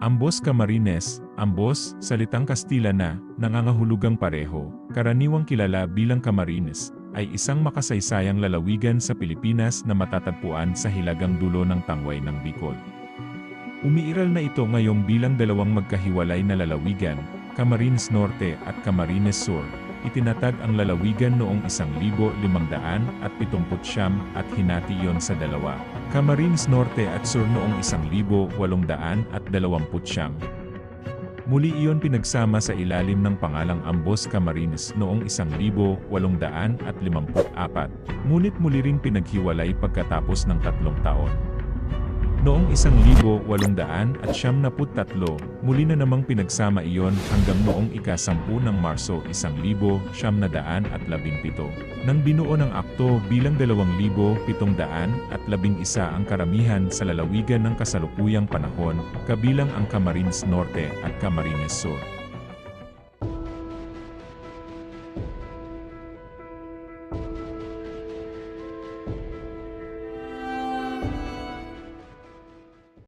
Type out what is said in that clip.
Ambos Camarines, ambos, salitang Kastila na, nangangahulugang pareho, karaniwang kilala bilang Camarines, ay isang makasaysayang lalawigan sa Pilipinas na matatagpuan sa hilagang dulo ng tangway ng Bicol. Umiiral na ito ngayong bilang dalawang magkahiwalay na lalawigan, Camarines Norte at Camarines Sur. Itinatag ang lalawigan noong 1579 at hinati iyon sa dalawa, Camarines Norte at Sur noong 1829. Muli iyon pinagsama sa ilalim ng pangalang Ambos Camarines noong 1854, ngunit muli ring pinaghiwalay pagkatapos ng 3 taon. Noong 1873, muli na namang pinagsama iyon hanggang noong ika-10 ng Marso 1917 nang binuo ng akto bilang 2,711 ang karamihan sa lalawigan ng kasalukuyang panahon, kabilang ang Camarines Norte at Camarines Sur.